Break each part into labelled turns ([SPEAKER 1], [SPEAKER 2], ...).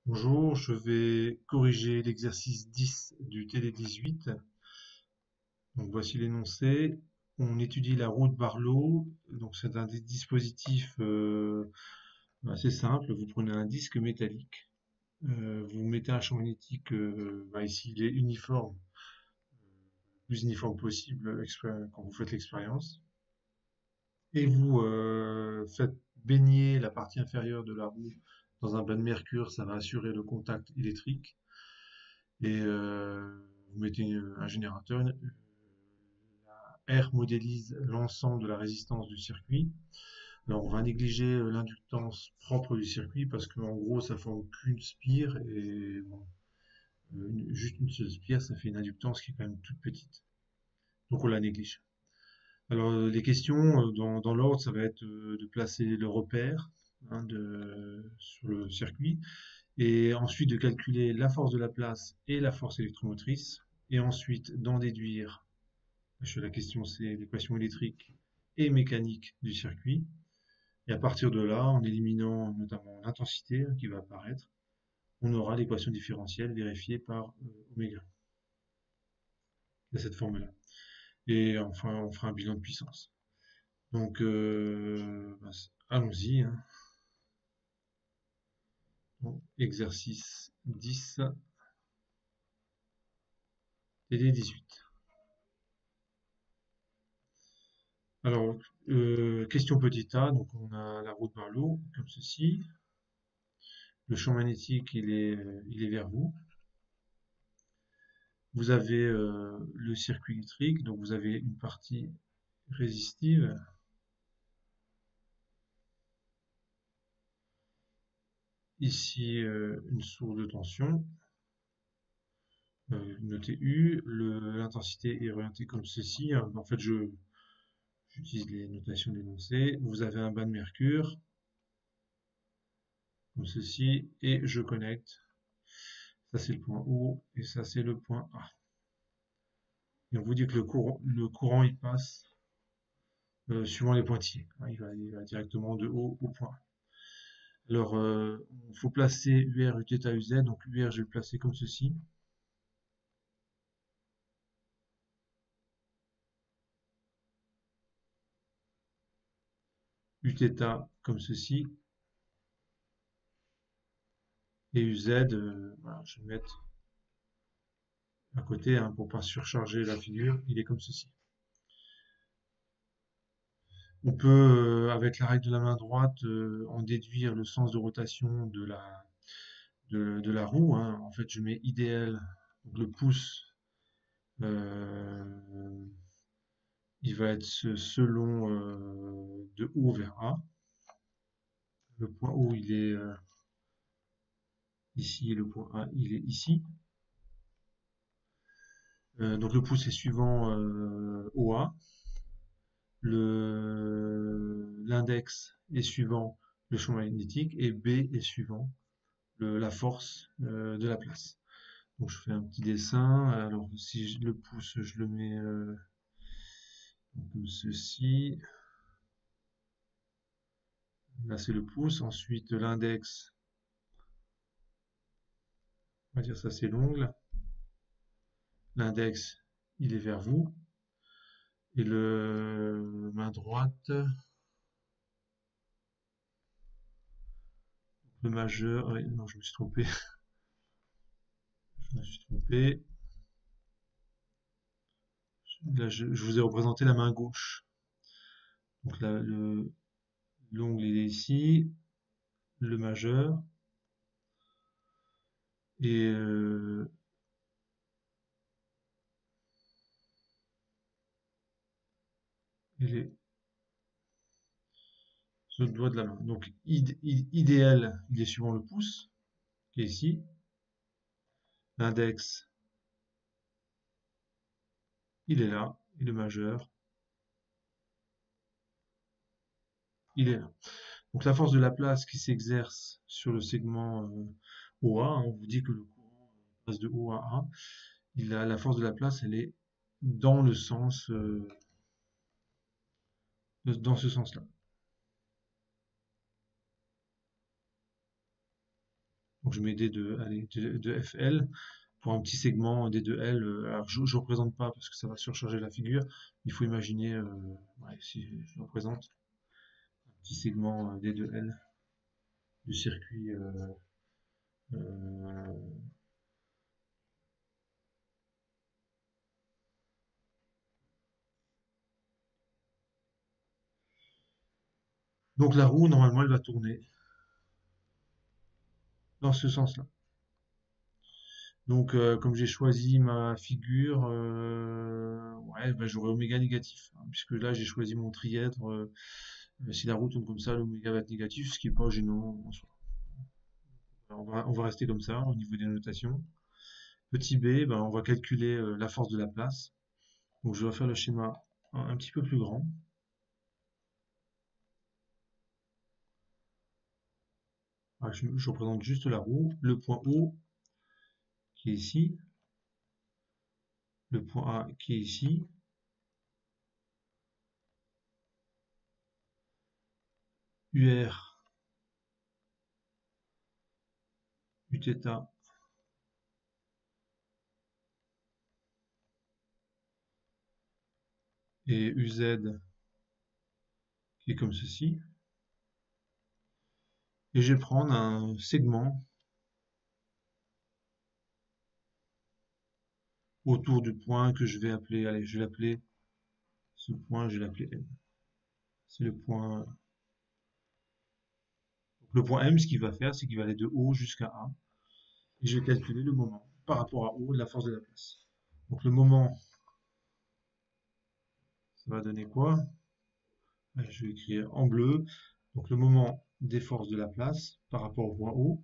[SPEAKER 1] Bonjour, je vais corriger l'exercice 10 du TD 18. Donc voici l'énoncé. On étudie la roue de Barlow. Donc c'est un dispositif assez simple. Vous prenez un disque métallique, vous mettez un champ magnétique, ici il est uniforme, le plus uniforme possible quand vous faites l'expérience, et vous faites baigner la partie inférieure de la roue dans un bain de mercure. Ça va assurer le contact électrique. Et vous mettez un générateur. R modélise l'ensemble de la résistance du circuit. Alors on va négliger l'inductance propre du circuit parce qu'en gros ça forme qu'une spire et bon, juste une seule spire ça fait une inductance qui est quand même toute petite. Donc on la néglige. Alors les questions dans l'ordre, ça va être de placer le repère, sur le circuit, et ensuite de calculer la force de la place et la force électromotrice, et ensuite d'en déduire. La question, c'est l'équation électrique et mécanique du circuit. Et à partir de là, en éliminant notamment l'intensité qui va apparaître, on aura l'équation différentielle vérifiée par oméga, de cette forme-là. Et enfin, on fera un bilan de puissance. Donc, allons-y, hein. Bon, exercice 10, TD 18. Alors, question petit a, donc on a la roue de Barlow, comme ceci. Le champ magnétique, il est vers vous. Vous avez le circuit électrique, donc vous avez une partie résistive. Ici, une source de tension, notez U. L'intensité est orientée comme ceci. En fait, j'utilise les notations d'énoncé. Vous avez un bain de mercure, comme ceci, et je connecte. Ça, c'est le point O, et ça, c'est le point A. Et on vous dit que le courant il passe suivant les pointillés. Il va directement de O au point A. Alors, il faut placer UR, Uθ, UZ. Donc UR, je vais le placer comme ceci. Uθ comme ceci. Et UZ, voilà, je vais le mettre à côté pour ne pas surcharger la figure. Il est comme ceci. On peut, avec la règle de la main droite, en déduire le sens de rotation de la roue, hein. En fait, je mets idéal, donc le pouce, euh, il va être selon de O vers A. Le point O, il est ici, et le point A, il est ici. Donc le pouce est suivant OA. L'index est suivant le champ magnétique et B est suivant la force de la place. Donc je fais un petit dessin. Alors si le pouce, je le mets comme ceci. Là c'est le pouce. Ensuite l'index, on va dire ça c'est l'ongle. L'index, il est vers vous. Et le main droite, le majeur. Oui, non, je me suis trompé. Je me suis trompé. Là, je vous ai représenté la main gauche. Donc là, l'ongle il est ici, le majeur, et les autres doigts de la main. Donc idéal, il est suivant le pouce, qui est ici. L'index, il est là, et le majeur, il est là. Donc la force de la place qui s'exerce sur le segment OA, hein, on vous dit que le courant passe de O à A. La force de la place, elle est dans le sens, dans ce sens-là. Donc je mets allez, de FL pour un petit segment D2L. Alors je ne représente pas parce que ça va surcharger la figure. Il faut imaginer, ouais, si je représente un petit segment D2L du circuit. Euh, donc la roue, normalement, elle va tourner dans ce sens-là. Donc comme j'ai choisi ma figure, ouais, bah, j'aurai oméga négatif, hein, puisque là j'ai choisi mon trièdre. Si la roue tourne comme ça, l'oméga va être négatif, ce qui n'est pas gênant en soi. Alors, on va rester comme ça au niveau des notations. Petit b, ben, on va calculer la force de la place. Donc je vais faire le schéma un petit peu plus grand. Ah, je représente juste la roue, le point O qui est ici, le point A qui est ici, UR, Uθ et UZ qui est comme ceci. Et je vais prendre un segment autour du point que je vais appeler, allez, je vais l'appeler, ce point, je vais l'appeler M. C'est le point M, ce qu'il va faire, c'est qu'il va aller de O jusqu'à A. Et je vais calculer le moment par rapport à O de la force de la place. Donc le moment, ça va donner quoi? Je vais écrire en bleu. Donc le moment des forces de la place par rapport au point O.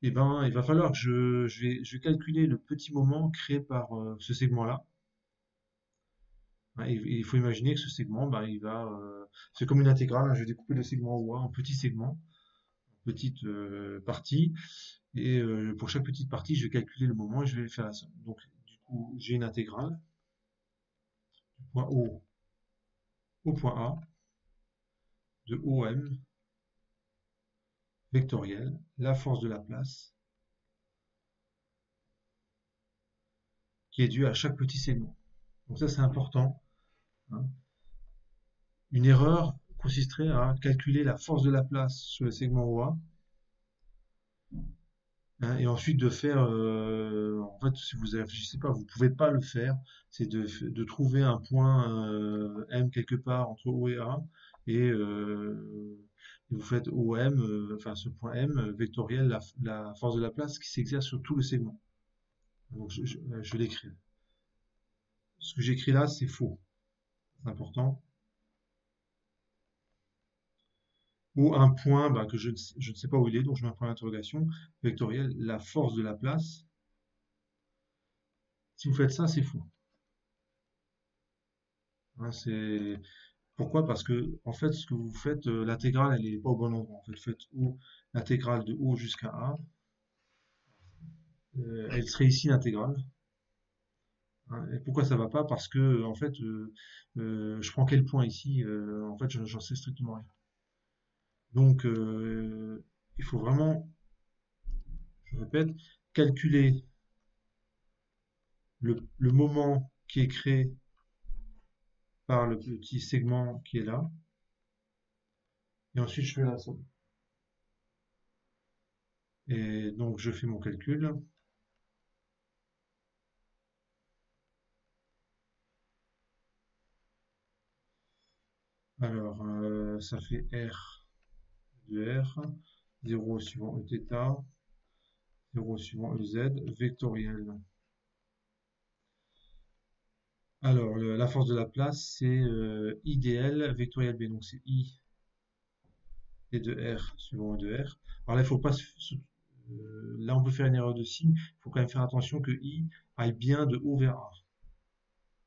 [SPEAKER 1] Et ben, il va falloir que je vais calculer le petit moment créé par ce segment-là. Il faut imaginer que ce segment, ben, c'est comme une intégrale, hein. Je vais découper le segment O en petits segments, en petites parties. Et pour chaque petite partie, je vais calculer le moment et je vais faire la somme. Donc, du coup, j'ai une intégrale du point O au point A de OM vectoriel, la force de la place, qui est due à chaque petit segment. Donc ça, c'est important, hein. Une erreur consisterait à calculer la force de la place sur le segment OA, hein, et ensuite de faire, en fait, si vous ne réfléchissez pas, vous ne pouvez pas le faire, c'est de trouver un point M quelque part entre O et A, et vous faites OM, enfin ce point M vectoriel, la force de la place qui s'exerce sur tout le segment. Donc je l'écris. Ce que j'écris là, c'est faux, c'est important. Ou un point bah, que je ne sais pas où il est, donc je mets un point d'interrogation, vectoriel, la force de la place. Si vous faites ça, c'est faux. Hein, Pourquoi? Parce que, en fait, ce que vous faites, l'intégrale, elle n'est pas au bon endroit. En fait, faites l'intégrale de O jusqu'à A. Elle serait ici l'intégrale. Hein. Et pourquoi ça va pas? Parce que, en fait, je prends quel point ici? En fait, j'en sais strictement rien. Donc, il faut vraiment, je répète, calculer le moment qui est créé par le petit segment qui est là, et ensuite je fais la somme. Et donc je fais mon calcul. Alors, ça fait R de R, 0 suivant Eθ, 0 suivant EZ, vectoriel. Alors, la force de la place, c'est IDL vectoriel B, donc c'est I et de R suivant E de R. Alors là, il faut pas là, on peut faire une erreur de signe. Il faut quand même faire attention que I aille bien de O vers A.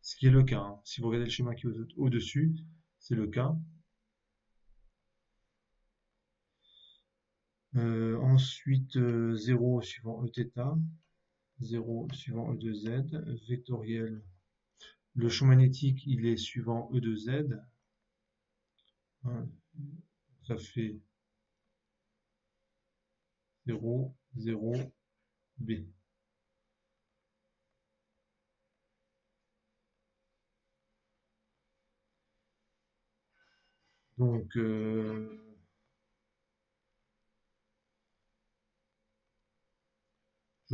[SPEAKER 1] Ce qui est le cas, hein. Si vous regardez le schéma qui est au-dessus, c'est le cas. Ensuite, 0 suivant Eθ, 0 suivant E de Z, vectoriel. Le champ magnétique, il est suivant E de Z. Hein, ça fait 0, 0, B. Donc, je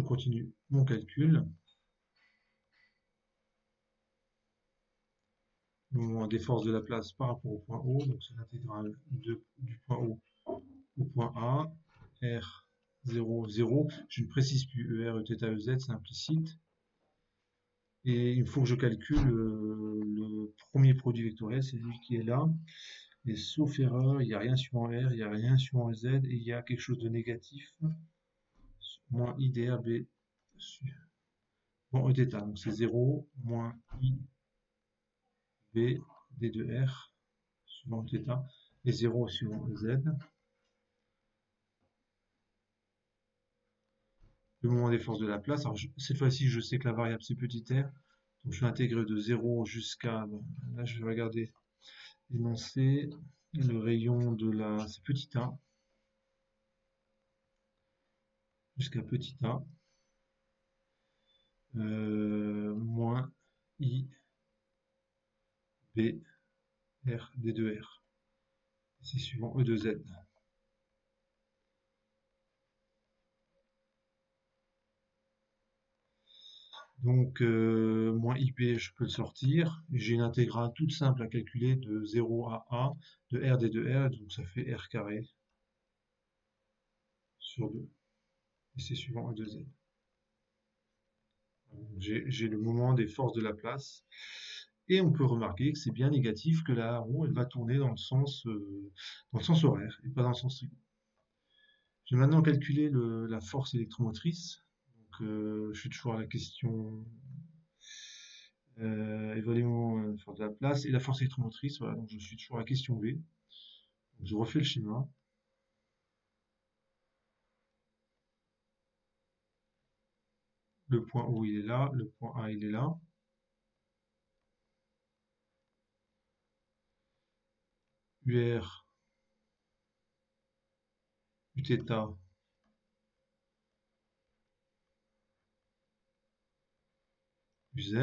[SPEAKER 1] continue mon calcul. Le moment des forces de la place par rapport au point O, donc c'est l'intégrale du point O au point A, R 0, 0. Je ne précise plus ER, Eθ, Ez, c'est implicite. Et il faut que je calcule le premier produit vectoriel, c'est lui qui est là. Et sauf erreur, il n'y a rien suivant R, il n'y a rien suivant Z, et il y a quelque chose de négatif, moins I dr B, bon, Eθ, donc c'est 0, moins I B d de R, suivant Eθ, et 0 suivant Z. Le moment des forces de la place, alors cette fois-ci, je sais que la variable c'est petit r, donc je vais intégrer de 0 jusqu'à, là je vais regarder l'énoncé, le rayon de la, c'est petit a, jusqu'à petit a, moins I B R d de R. C'est suivant E de Z. Donc, moins IB, je peux le sortir. J'ai une intégrale toute simple à calculer de 0 à A de R d de R, donc ça fait R carré sur 2. Et c'est suivant E de Z. J'ai le moment des forces de la place. Et on peut remarquer que c'est bien négatif, que la roue elle va tourner dans le sens horaire et pas dans le sens trigo. Je vais maintenant calculer la force électromotrice. Donc, je suis toujours à la question évaluons la force de la place et la force électromotrice. Voilà, donc je suis toujours à la question B. Donc, je refais le schéma. Le point O il est là, le point A il est là. UR, Uθ, UZ.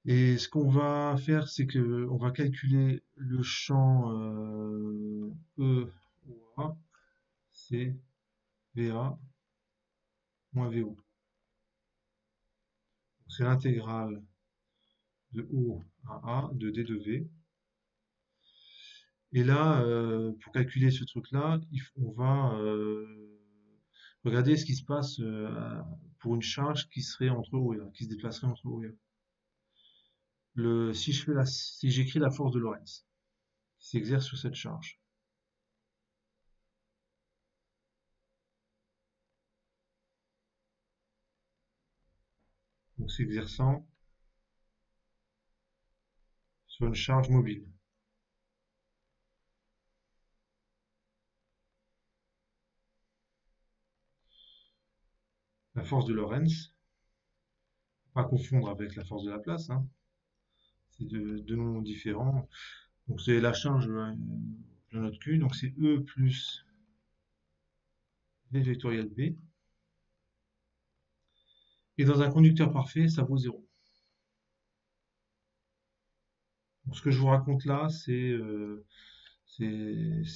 [SPEAKER 1] Et ce qu'on va faire, c'est que on va calculer le champ E OA, c'est VA moins VO. C'est l'intégrale de O à A de D de V. Et là, pour calculer ce truc-là, on va regarder ce qui se passe pour une charge qui serait entre O et A, qui se déplacerait entre O et A. Si j'écris la force de Lorentz qui s'exerce sur cette charge. Donc s'exerçant sur une charge mobile. La force de Lorentz, pas confondre avec la force de la place, hein. C'est deux noms différents. Donc c'est la charge de notre Q, donc c'est E plus V vectoriel B. Et dans un conducteur parfait, ça vaut 0. Donc, ce que je vous raconte là, c'est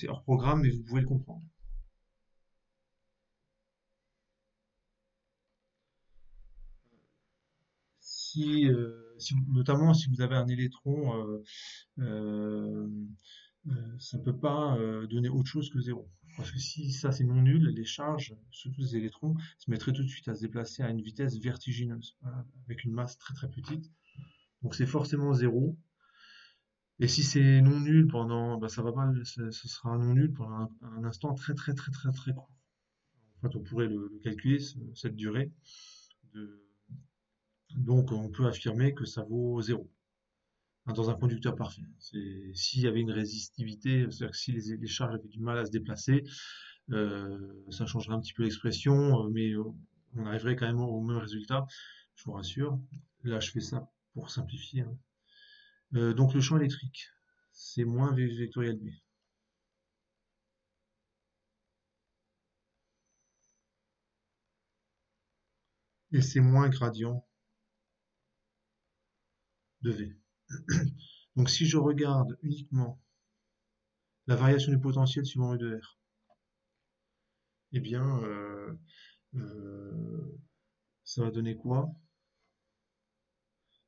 [SPEAKER 1] hors programme, mais vous pouvez le comprendre. Notamment si vous avez un électron, ça ne peut pas donner autre chose que 0. Parce que si ça c'est non nul, les charges, surtout les électrons, se mettraient tout de suite à se déplacer à une vitesse vertigineuse, voilà, avec une masse très très petite. Donc c'est forcément 0. Et si c'est non nul pendant, bah, ça va pas, ce sera un non nul pendant un instant très très très très très court. En fait, on pourrait le calculer, cette durée. De... Donc on peut affirmer que ça vaut 0 dans un conducteur parfait. S'il y avait une résistivité, c'est-à-dire que si les charges avaient du mal à se déplacer, ça changerait un petit peu l'expression, mais on arriverait quand même au même résultat, je vous rassure. Là, je fais ça pour simplifier, hein. Donc le champ électrique, c'est moins V vectoriel B. et c'est moins gradient de V. Donc si je regarde uniquement la variation du potentiel suivant E de R, eh bien, ça va donner quoi?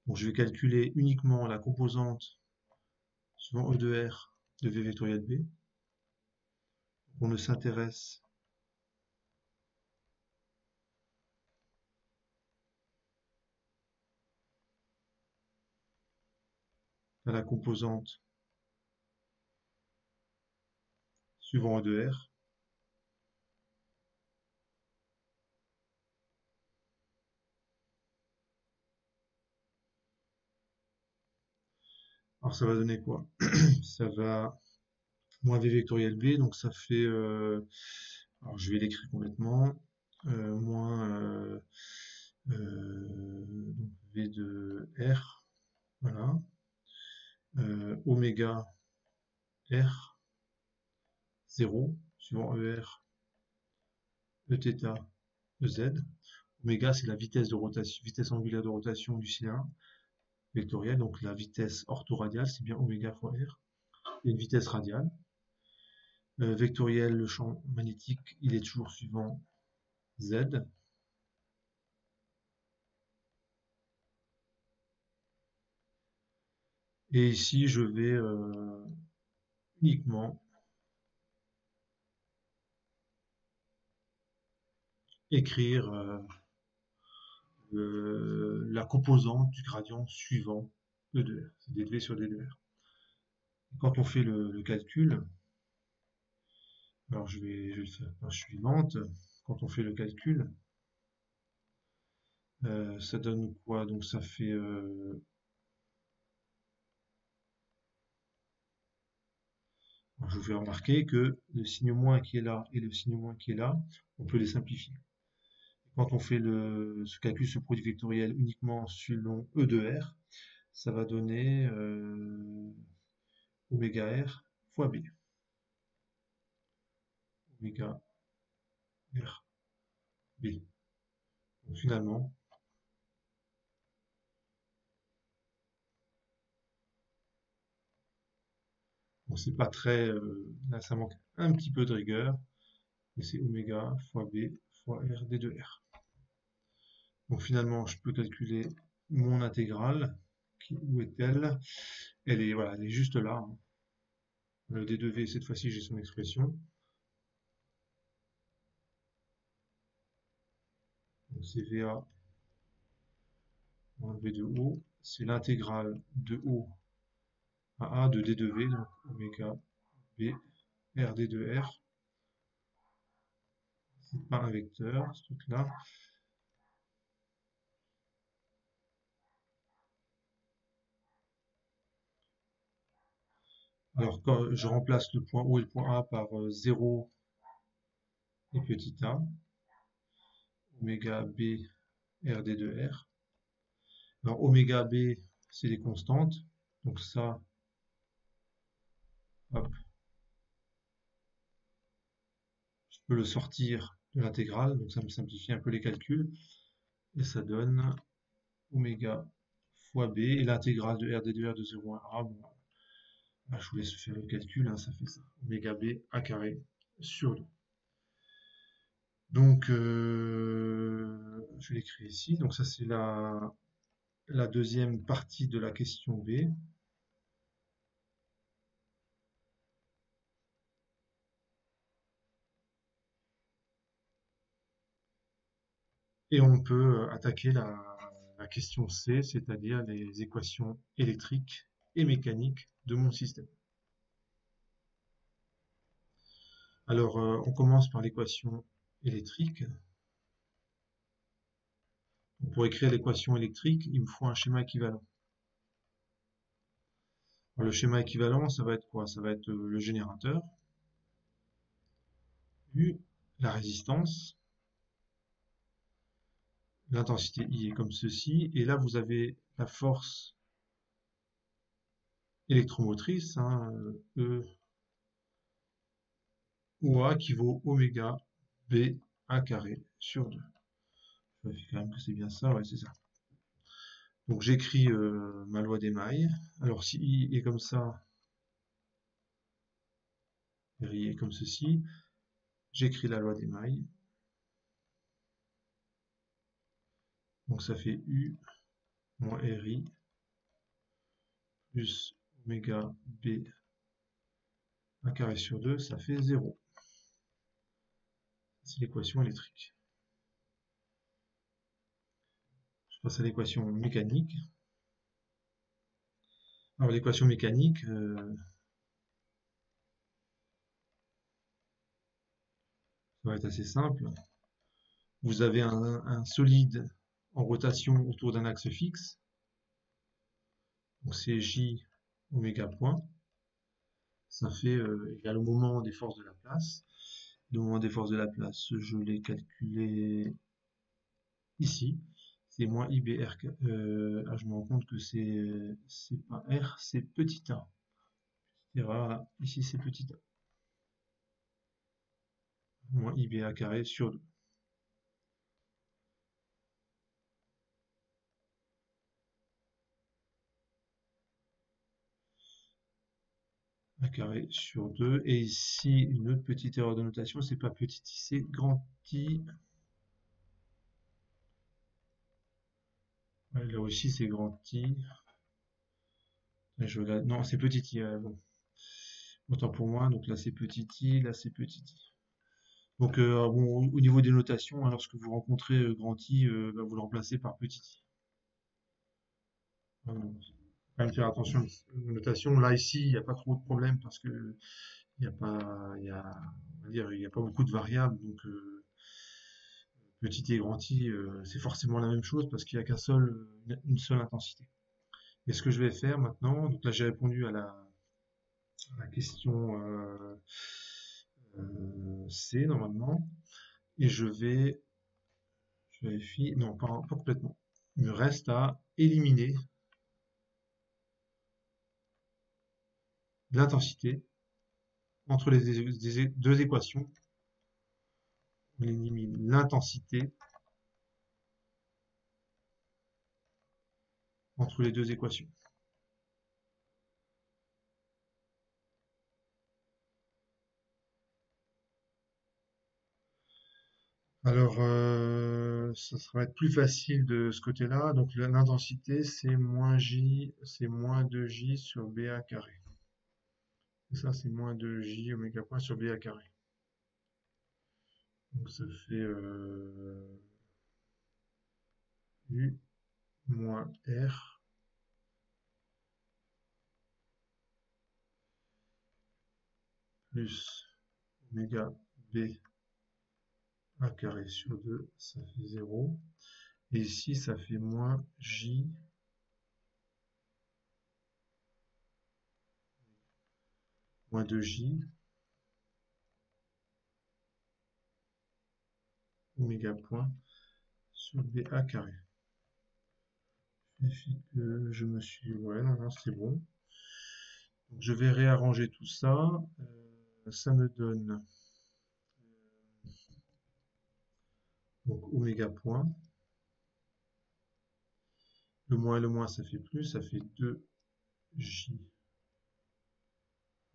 [SPEAKER 1] Donc je vais calculer uniquement la composante suivant E de R de V vectoriel B. On ne s'intéresse à la composante suivant E de R. Alors ça va donner quoi? Ça va moins V vectoriel B, donc ça fait, alors je vais l'écrire complètement, moins donc V de R, voilà, oméga R 0 suivant ER, Eθ, Ez. Oméga c'est la vitesse de rotation, vitesse angulaire de rotation du cylindre vectoriel, donc la vitesse orthoradiale, c'est bien oméga fois R, et une vitesse radiale. Vectoriel, le champ magnétique, il est toujours suivant Z. Et ici, je vais uniquement écrire la composante du gradient suivant E de R. C'est dV sur d de R. Quand on fait le calcul, alors je vais le faire par page suivante. Quand on fait le calcul, ça donne quoi? Donc ça fait je vous fais remarquer que le signe moins qui est là et le signe moins qui est là, on peut les simplifier. Quand on fait ce calcul, ce produit vectoriel uniquement selon E de R, ça va donner oméga R fois B. Oméga R B. Donc finalement, bon, c'est pas très. Là, ça manque un petit peu de rigueur. Et c'est oméga fois B fois R d de R. Donc finalement, je peux calculer mon intégrale. Où est-elle? Elle est, voilà, elle est juste là, hein. Le d de V, cette fois-ci, j'ai son expression. Donc c'est VA moins V de haut. C'est l'intégrale de haut à A de d de V, donc oméga B R d de R. C'est pas un vecteur, ce truc-là. Alors, quand je remplace le point O et le point A par 0 et petit a, oméga B R d de R. Alors, oméga B, c'est les constantes. Donc ça, hop, je peux le sortir de l'intégrale. Donc ça me simplifie un peu les calculs. Et ça donne oméga fois B. Et l'intégrale de R d de R de 0 à A, bon, là, je vous laisse faire le calcul, hein, ça fait ça. Oméga B A carré sur 2. Donc, je vais l'écrire ici. Donc ça, c'est la deuxième partie de la question B. Et on peut attaquer la question C, c'est-à-dire les équations électriques et mécaniques de mon système. Alors, on commence par l'équation électrique. Pour écrire l'équation électrique, il me faut un schéma équivalent. Alors, le schéma équivalent, ça va être quoi? Ça va être le générateur, U, la résistance, l'intensité I est comme ceci, et là vous avez la force électromotrice, hein, E ou A qui vaut oméga B A carré sur 2. vérifie quand même que c'est bien ça, ouais, c'est ça. Donc j'écris ma loi d'émail. Alors si I est comme ça, RI est comme ceci, j'écris la loi d'émail. Donc ça fait U moins RI plus oméga B 1 carré sur 2, ça fait 0. C'est l'équation électrique. Je passe à l'équation mécanique. Alors l'équation mécanique, ça va être assez simple. Vous avez un solide en rotation autour d'un axe fixe. Donc c'est J oméga point. Ça fait égal au moment des forces de la place. Le moment des forces de la place, je l'ai calculé ici. C'est moins IBR. Je me rends compte que c'est pas R, c'est petit a. Erreur là. Ici c'est petit a. Moins IBA carré sur 2. A carré sur 2. Et ici, une autre petite erreur de notation, c'est pas petit i, c'est grand I. Ouais, là aussi, c'est grand I. Non, c'est petit i. Bon. Autant pour moi. Donc là, c'est petit i. Là, c'est petit i. Donc, bon, au niveau des notations, hein, lorsque vous rencontrez grand I, bah, vous le remplacez par petit i. Quand même faire attention aux notations. Là, ici, il n'y a pas trop de problème parce que il n'y a pas, on va dire, il y a pas beaucoup de variables. Donc, petit i et grand I, c'est forcément la même chose parce qu'il n'y a une seule intensité. Et ce que je vais faire maintenant, donc là j'ai répondu à la question C normalement, et je vérifie, non pas complètement. Il me reste à éliminer l'intensité entre les deux équations. On élimine l'intensité entre les deux équations. Alors, ça va être plus facile de ce côté-là. Donc, l'intensité, c'est moins J, c'est moins 2J sur BA carré. Et ça, c'est moins 2J oméga point sur BA carré. Donc, ça fait U moins R plus oméga B A carré sur 2, ça fait 0. Et ici, ça fait moins J moins 2J oméga point sur BA carré. Vérifie que je me suis... Ouais, non, c'est bon. Donc, je vais réarranger tout ça. Ça me donne donc oméga point. Le moins et le moins, ça fait plus. Ça fait 2J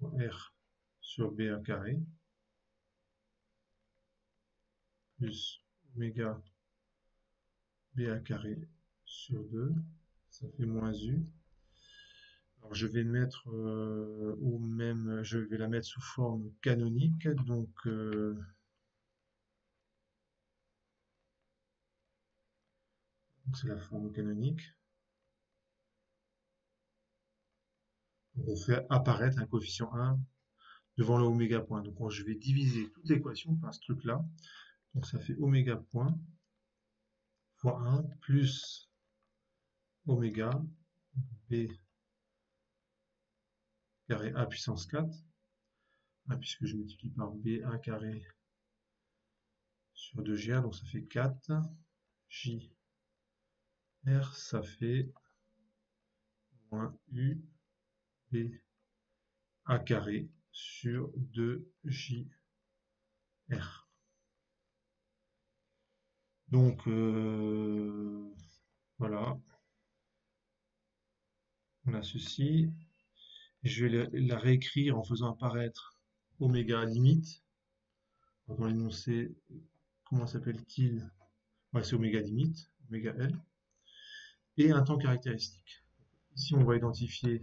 [SPEAKER 1] R sur BA carré plus oméga BA carré sur 2, ça fait moins U. Alors je vais mettre je vais la mettre sous forme canonique, donc c'est la forme canonique. Donc on fait apparaître un coefficient 1 devant le oméga point. Donc je vais diviser toute l'équation par ce truc-là. Donc ça fait oméga point fois 1 plus oméga B carré A puissance 4, puisque je multiplie par B1 carré sur 2GR, donc ça fait 4. J R, ça fait moins U B A carré sur 2 JR. Donc voilà, on a ceci. Je vais la réécrire en faisant apparaître oméga limite. Dans l'énoncé, comment s'appelle-t-il? Ouais, c'est oméga limite, oméga L. Et un temps caractéristique. Ici, on va identifier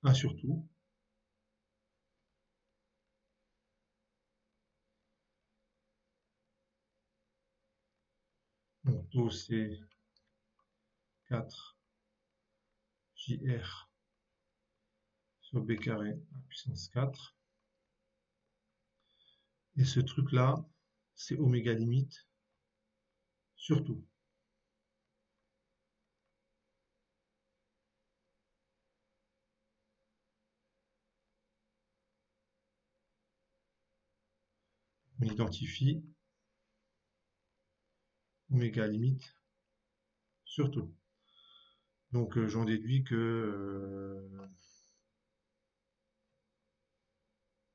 [SPEAKER 1] un surtout. Donc, taux, c'est 4 JR sur B carré à puissance 4. Et ce truc-là, c'est oméga limite sur tout. On identifie oméga limite sur tout. Donc j'en déduis que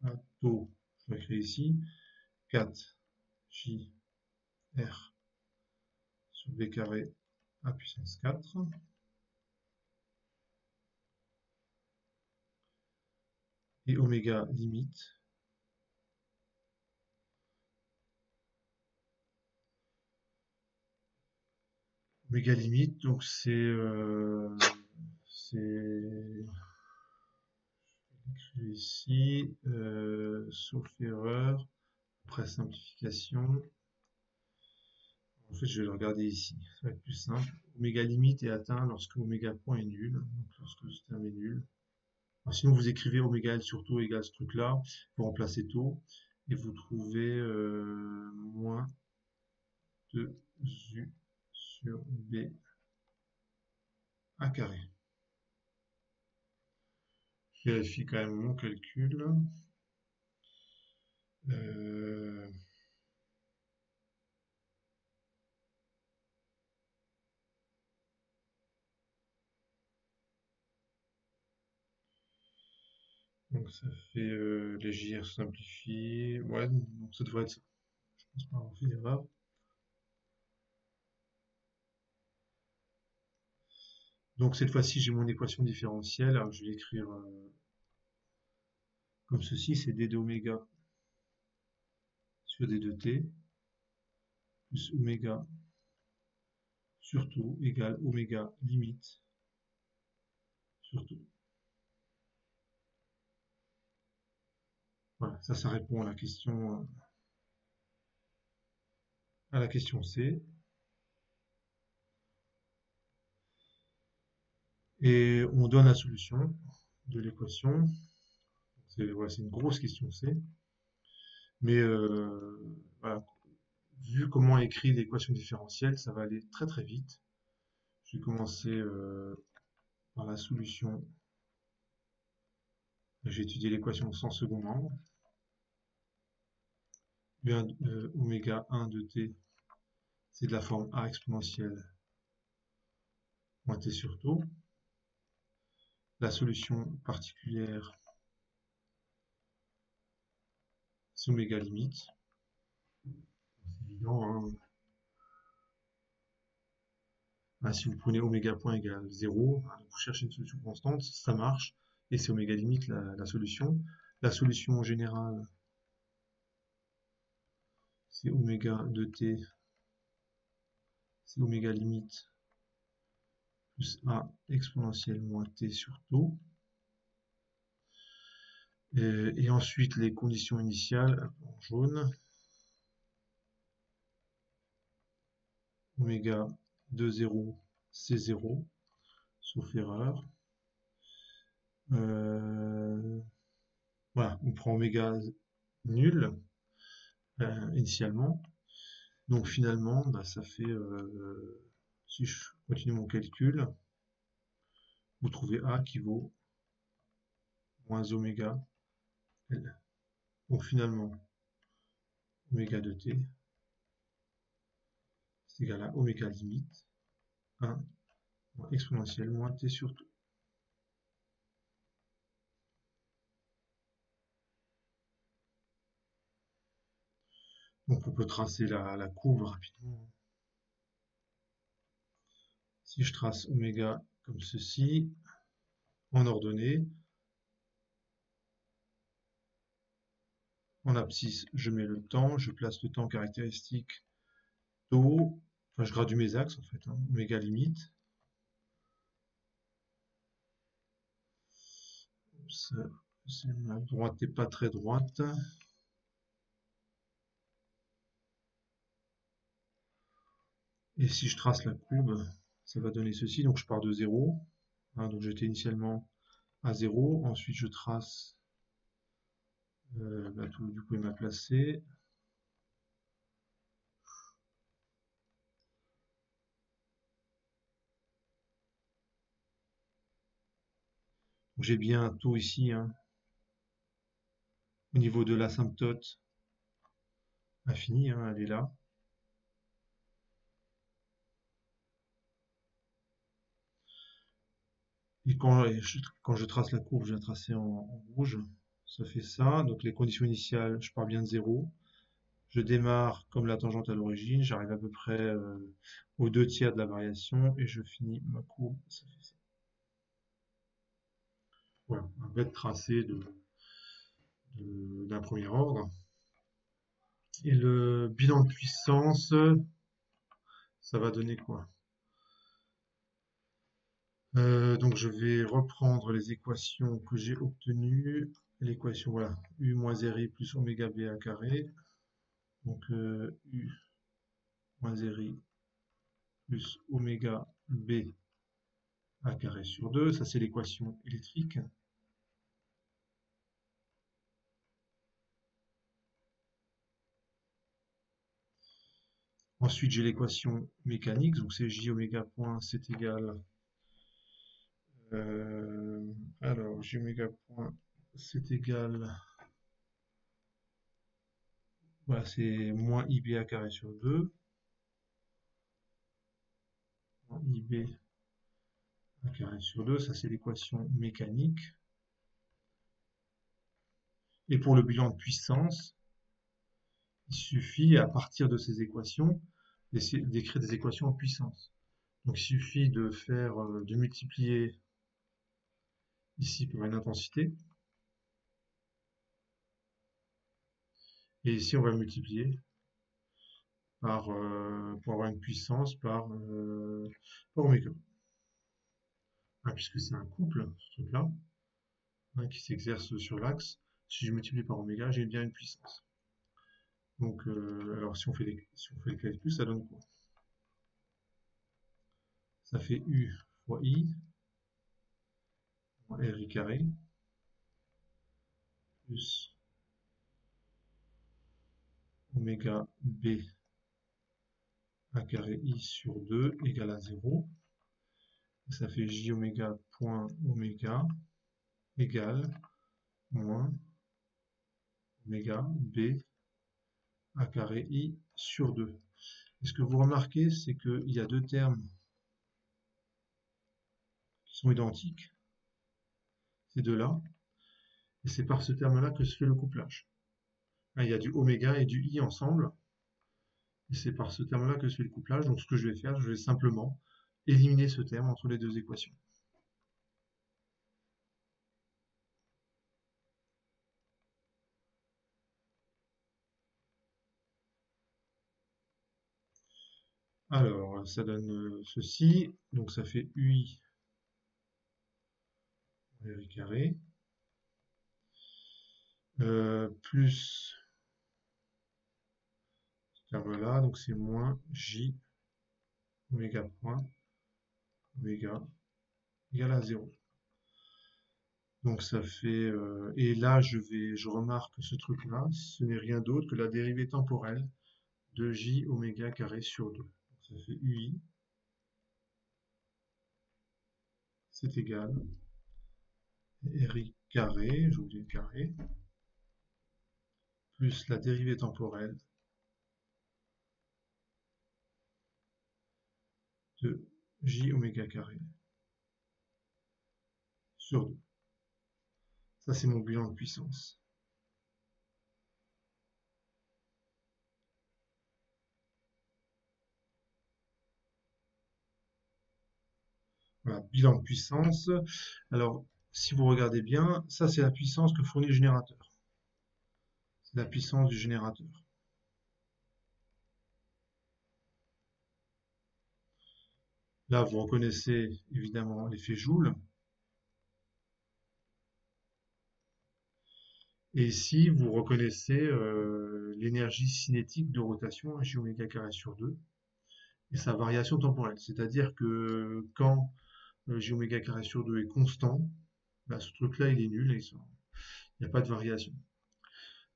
[SPEAKER 1] un taux, je vais écrire ici, 4 JR sur B carré à puissance 4. Et oméga limite donc c'est écrit ici, sauf erreur, après simplification. En fait, je vais le regarder ici, ça va être plus simple. Oméga limite est atteint lorsque oméga point est nul, donc lorsque ce terme est nul. Alors, sinon, vous écrivez oméga L sur taux égale ce truc-là, vous remplacez taux, et vous trouvez moins 2U sur B à carré. Je vérifie quand même mon calcul. Euh, donc ça fait les JR simplifiés. Ouais, donc ça devrait être ça. Je pense pas avoir fait d'erreur. Donc cette fois-ci, j'ai mon équation différentielle. Alors, je vais l'écrire comme ceci, c'est d de oméga sur d de t plus oméga sur tout égale oméga limite sur tout. Voilà, ça répond à la question C. Et on donne la solution de l'équation. C'est ouais, une grosse question C. Mais voilà, vu comment écrit l'équation différentielle, ça va aller très très vite. Je vais commencer par la solution. Je vais étudier l'équation sans second membre. Oméga 1 de t, c'est de la forme a exponentielle moins t sur tau. La solution particulière, c'est oméga limite. C'est évident, hein. Si vous prenez oméga point égale 0, vous cherchez une solution constante, ça marche, et c'est oméga limite la solution. La solution générale, c'est oméga de t, c'est oméga limite plus a exponentielle moins t sur tau. Et ensuite, les conditions initiales en jaune. Oméga de 0, c'est 0, sauf erreur. Voilà, on prend oméga nul initialement. Donc finalement, bah, ça fait, si je continue mon calcul, vous trouvez A qui vaut moins oméga L. Donc finalement, oméga de t, c'est égal à oméga limite 1 moins exponentielle moins t sur 2. Donc on peut tracer la courbe rapidement. Si je trace oméga comme ceci, en ordonnée, en abscisse, je mets le temps, je place le temps caractéristique taux, enfin je gradue mes axes en fait, hein, oméga limite. La droite n'est pas très droite. Et si je trace la courbe, ça va donner ceci. Donc je pars de 0. Hein, donc j'étais initialement à 0. Ensuite je trace tout, du coup il m'a placé. J'ai bien un taux ici, hein, au niveau de l'asymptote infini, hein, elle est là. Et quand je trace la courbe, je vais la tracer en rouge. Ça fait ça. Donc les conditions initiales, je pars bien de 0. Je démarre comme la tangente à l'origine. J'arrive à peu près aux 2/3 de la variation et je finis ma courbe. Ça fait ça. Voilà, un bête tracé d'un premier ordre. Et le bilan de puissance, ça va donner quoi? Donc je vais reprendre les équations que j'ai obtenues. L'équation, voilà, u moins ri plus oméga b à carré. Donc u moins ri plus oméga b à carré sur 2. Ça c'est l'équation électrique. Ensuite j'ai l'équation mécanique. Donc c'est j oméga point c'est égal. Alors j oméga point c'est égal. Voilà, c'est moins ib à carré sur 2. Moins ib à carré sur 2, ça c'est l'équation mécanique. Et pour le bilan de puissance, il suffit à partir de ces équations d'écrire des équations en puissance. Donc il suffit de multiplier ici par une intensité. Et ici on va multiplier pour avoir une puissance par oméga. Ah, puisque c'est un couple, ce truc-là, hein, qui s'exerce sur l'axe. Si je multiplie par oméga, j'ai bien une puissance. Donc, alors si on fait les calculs, ça donne quoi? Ça fait U fois I moins RI carré plus oméga B à carré I sur 2 égale à 0. Et ça fait J oméga point oméga égale moins oméga B à carré I sur 2. Et ce que vous remarquez, c'est qu'il y a deux termes qui sont identiques, ces deux-là, et c'est par ce terme-là que se fait le couplage. Hein, il y a du oméga et du I ensemble, et c'est par ce terme-là que se fait le couplage. Donc ce que je vais faire, je vais simplement éliminer ce terme entre les deux équations. Alors, ça donne ceci, donc ça fait UI carré, plus ce terme-là, donc c'est moins J oméga point oméga égale à 0. Donc ça fait, et là je remarque que ce truc-là, ce n'est rien d'autre que la dérivée temporelle de J oméga carré sur 2. Donc ça fait UI, c'est égal RI carré, j'ai oublié le carré, plus la dérivée temporelle de J oméga carré sur 2. Ça, c'est mon bilan de puissance. Voilà, bilan de puissance. Alors, si vous regardez bien, ça c'est la puissance que fournit le générateur. C'est la puissance du générateur. Là, vous reconnaissez évidemment l'effet Joule. Et ici, vous reconnaissez l'énergie cinétique de rotation, J oméga carré sur 2, et sa variation temporelle. C'est-à-dire que quand J oméga carré sur 2 est constant, bah, ce truc-là, il est nul, et il n'y a pas de variation.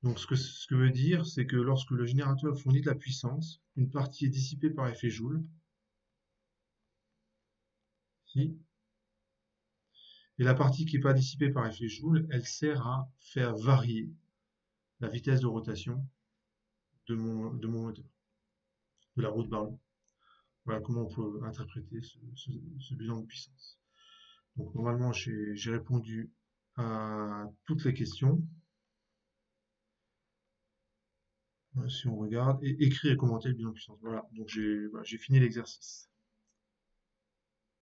[SPEAKER 1] Donc ce que veut dire, c'est que lorsque le générateur fournit de la puissance, une partie est dissipée par effet Joule, ici, et la partie qui n'est pas dissipée par effet Joule, elle sert à faire varier la vitesse de rotation de mon moteur, de la roue de Barlow. Voilà comment on peut interpréter ce bilan de puissance. Donc normalement, j'ai répondu à toutes les questions. Si on regarde, et écrire et commenter le bilan de puissance. Voilà, donc j'ai fini l'exercice.